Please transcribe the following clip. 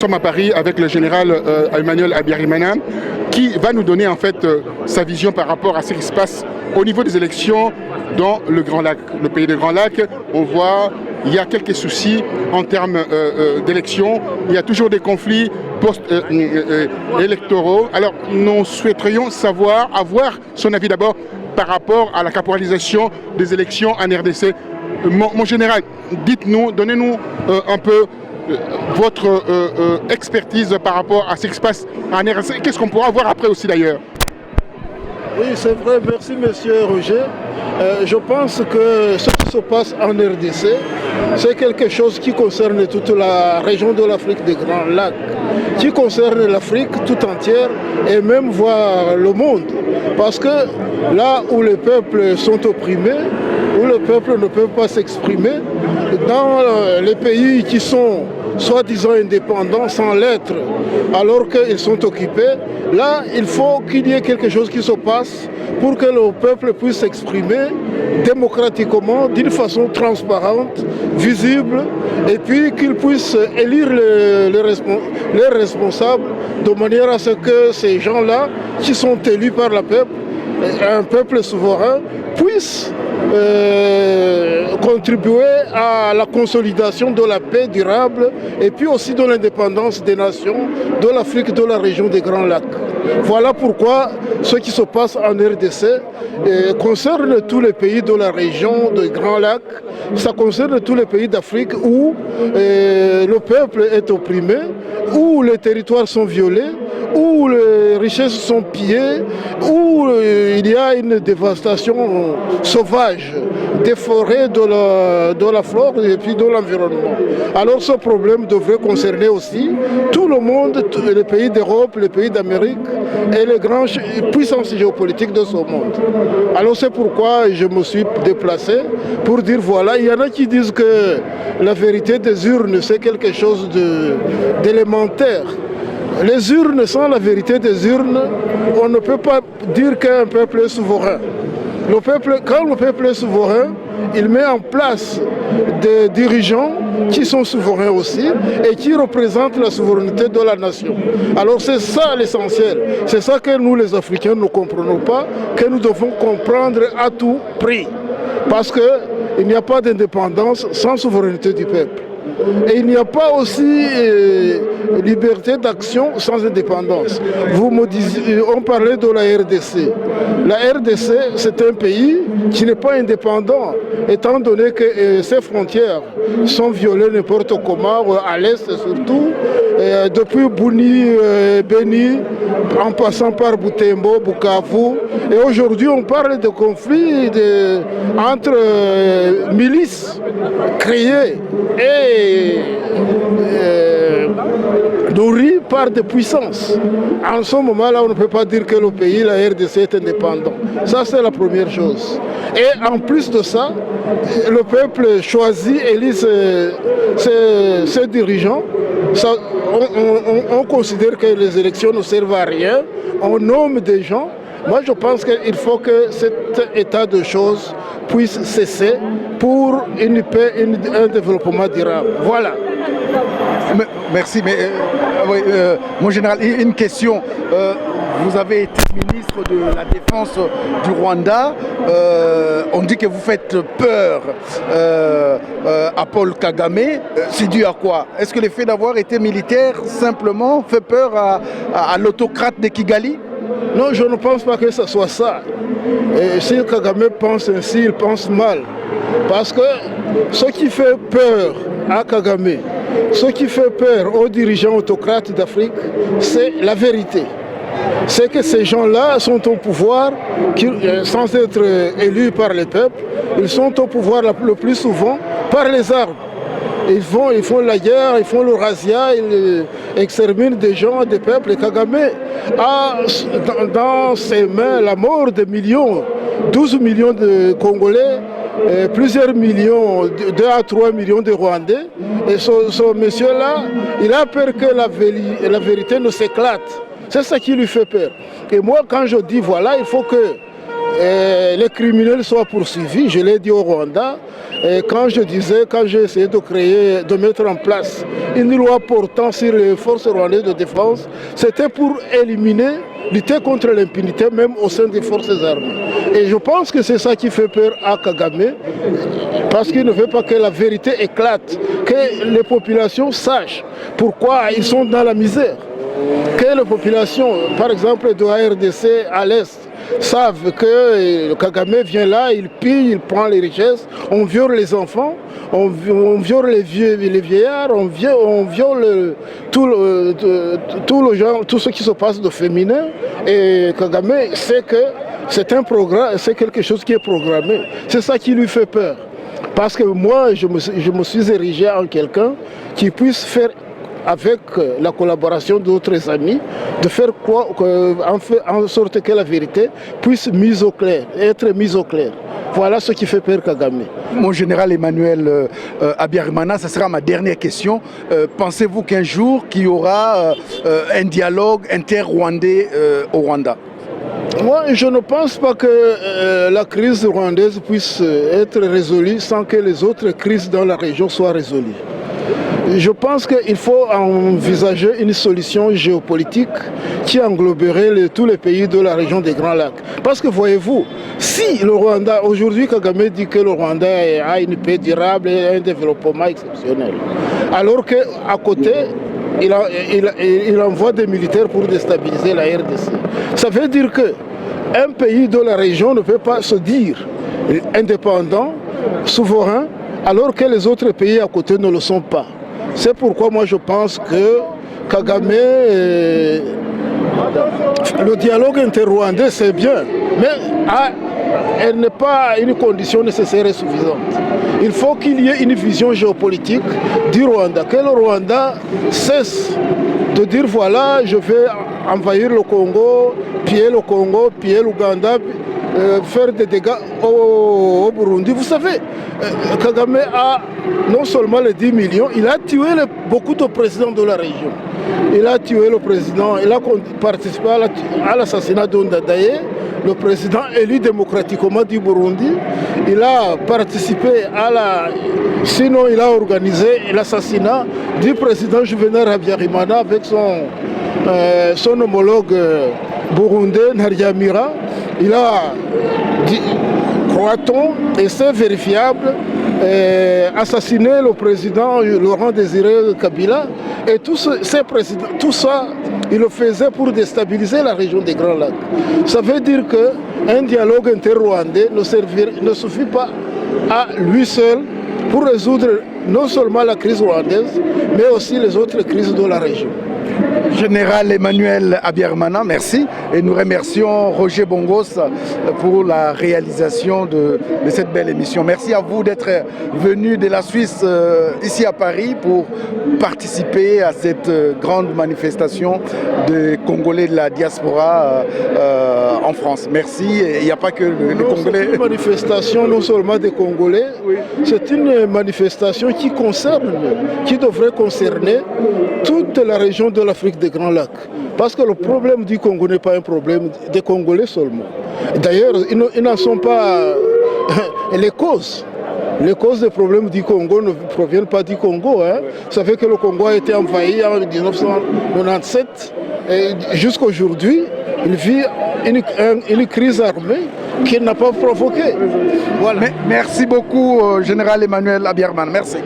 Nous sommes à Paris avec le général Emmanuel Abiyarimana qui va nous donner en fait sa vision par rapport à ce qui se passe au niveau des élections dans le Grand Lac. Le pays des Grands Lacs, on voit il y a quelques soucis en termes d'élections, il y a toujours des conflits post-électoraux. Alors nous souhaiterions avoir son avis d'abord par rapport à la caporalisation des élections en RDC. Mon général, dites-nous, donnez-nous un peu votre expertise par rapport à ce qui se passe en RDC. Qu'est-ce qu'on pourra voir après aussi d'ailleurs? Oui, c'est vrai, merci monsieur Roger. Je pense que ce qui se passe en RDC, c'est quelque chose qui concerne toute la région de l'Afrique des Grands Lacs, qui concerne l'Afrique tout entière et même voire le monde. Parce que là où les peuples sont opprimés, où le peuple ne peut pas s'exprimer, dans les pays qui sont soi-disant indépendants sans l'être, alors qu'ils sont occupés, là, il faut qu'il y ait quelque chose qui se passe pour que le peuple puisse s'exprimer démocratiquement, d'une façon transparente, visible, et puis qu'il puisse élire les responsables de manière à ce que ces gens-là, qui sont élus par le peuple, un peuple souverain, puissent contribuer à la consolidation de la paix durable et puis aussi de l'indépendance des nations de l'Afrique, de la région des Grands Lacs. Voilà pourquoi ce qui se passe en RDC concerne tous les pays de la région des Grands Lacs, ça concerne tous les pays d'Afrique où le peuple est opprimé, où les territoires sont violés, où les richesses sont pillées, où il y a une dévastation sauvage des forêts, de la flore et puis de l'environnement. Alors ce problème devrait concerner aussi tout le monde, les pays d'Europe, les pays d'Amérique et les grandes puissances géopolitiques de ce monde. Alors c'est pourquoi je me suis déplacé pour dire voilà, il y en a qui disent que la vérité des urnes c'est quelque chose d'élémentaire. Les urnes, sans la vérité des urnes, on ne peut pas dire qu'un peuple est souverain. Quand le peuple est souverain, il met en place des dirigeants qui sont souverains aussi et qui représentent la souveraineté de la nation. Alors c'est ça l'essentiel. C'est ça que nous les Africains ne comprenons pas, que nous devons comprendre à tout prix. Parce qu'il n'y a pas d'indépendance sans souveraineté du peuple. Et il n'y a pas aussi liberté d'action sans indépendance. On parlait de la RDC. La RDC, c'est un pays qui n'est pas indépendant, étant donné que ses frontières sont violées n'importe comment, à l'est surtout, depuis Bouni, Beni, en passant par Butembo, Bukavu. Et aujourd'hui, on parle de conflits entre milices créées et nourri par des puissances. En ce moment-là, on ne peut pas dire que le pays, la RDC, est indépendant. Ça, c'est la première chose. Et en plus de ça, le peuple choisit, élit ses dirigeants. Ça, on considère que les élections ne servent à rien. On nomme des gens. Moi, je pense qu'il faut que cet état de choses puisse cesser pour une paix, un développement durable. Voilà. Merci, mais mon général, une question. Vous avez été ministre de la Défense du Rwanda. On dit que vous faites peur à Paul Kagame. C'est dû à quoi? Est-ce que le fait d'avoir été militaire simplement fait peur à l'autocrate de Kigali? Non, je ne pense pas que ce soit ça. Et si Kagame pense ainsi, il pense mal. Parce que ce qui fait peur à Kagame, ce qui fait peur aux dirigeants autocrates d'Afrique, c'est la vérité. C'est que ces gens-là sont au pouvoir, sans être élus par les peuples, ils sont au pouvoir le plus souvent par les armes. Ils font la guerre, ils font le razzia, ils exterminent des gens, des peuples. Et Kagame a dans ses mains la mort de millions, 12 millions de Congolais, plusieurs millions, 2 à 3 millions de Rwandais. Et ce monsieur-là, il a peur que la vérité ne s'éclate. C'est ça qui lui fait peur. Et moi, quand je dis voilà, il faut que les criminels soient poursuivis. Je l'ai dit au Rwanda. Et quand j'ai essayé de mettre en place une loi portant sur les forces rwandaises de défense, c'était pour lutter contre l'impunité même au sein des forces armées. Et je pense que c'est ça qui fait peur à Kagame, parce qu'il ne veut pas que la vérité éclate, que les populations sachent pourquoi ils sont dans la misère. Que les populations, par exemple de la RDC à l'Est, savent que Kagame vient là, il pille, il prend les richesses, on viole les enfants, on viole les vieillards, on viole tout ce qui se passe de féminin. Et Kagame sait que c'est un programme, c'est quelque chose qui est programmé. C'est ça qui lui fait peur. Parce que moi, je me suis érigé en quelqu'un qui puisse faire, avec la collaboration d'autres amis, de faire en sorte que la vérité puisse être mise au clair. Voilà ce qui fait peur Kagame. Mon général Emmanuel Habyarimana, ça sera ma dernière question. Pensez-vous qu'un jour, qu'il y aura un dialogue inter-rwandais au Rwanda? Moi, je ne pense pas que la crise rwandaise puisse être résolue sans que les autres crises dans la région soient résolues. Je pense qu'il faut envisager une solution géopolitique qui engloberait tous les pays de la région des Grands Lacs. Parce que voyez-vous, si le Rwanda, aujourd'hui Kagame dit que le Rwanda a une paix durable et un développement exceptionnel, alors qu'à côté, il envoie des militaires pour déstabiliser la RDC. Ça veut dire qu'un pays de la région ne peut pas se dire indépendant, souverain, alors que les autres pays à côté ne le sont pas. C'est pourquoi moi je pense que Kagame, le dialogue inter-rwandais c'est bien, mais elle n'est pas une condition nécessaire et suffisante. Il faut qu'il y ait une vision géopolitique du Rwanda, que le Rwanda cesse de dire voilà, je vais envahir le Congo, piller l'Ouganda, faire des dégâts au Burundi. Vous savez, Kagame a non seulement les 10 millions, il a tué beaucoup de présidents de la région. Il a tué le président, il a participé à l'assassinat d'Ondadaye, le président élu démocratiquement du Burundi. Il a participé sinon il a organisé l'assassinat du président Juvenal Habyarimana avec son homologue burundais Ntaryamira. Il a, croit-on, et c'est vérifiable, assassiné le président Laurent Désiré Kabila. Et tout ça, il le faisait pour déstabiliser la région des Grands Lacs. Ça veut dire qu'un dialogue inter-rwandais ne suffit pas à lui seul pour résoudre non seulement la crise rwandaise, mais aussi les autres crises de la région. Général Emmanuel Habyarimana, merci. Et nous remercions Roger Bongos pour la réalisation de cette belle émission. Merci à vous d'être venu de la Suisse ici à Paris pour participer à cette grande manifestation des Congolais de la diaspora en France. Merci. Il n'y a pas que les Congolais. C'est une manifestation non seulement des Congolais, oui. C'est une manifestation qui devrait concerner toute la région de l'Afrique des Grands Lacs. Parce que le problème du Congo n'est pas un problème des Congolais seulement. D'ailleurs, ils n'en sont pas les causes. Les causes des problèmes du Congo ne proviennent pas du Congo. Hein. Vous savez que le Congo a été envahi en 1997 et jusqu'à aujourd'hui, il vit une crise armée qu'il n'a pas provoquée. Voilà. Merci beaucoup, Général Emmanuel Habyarimana. Merci.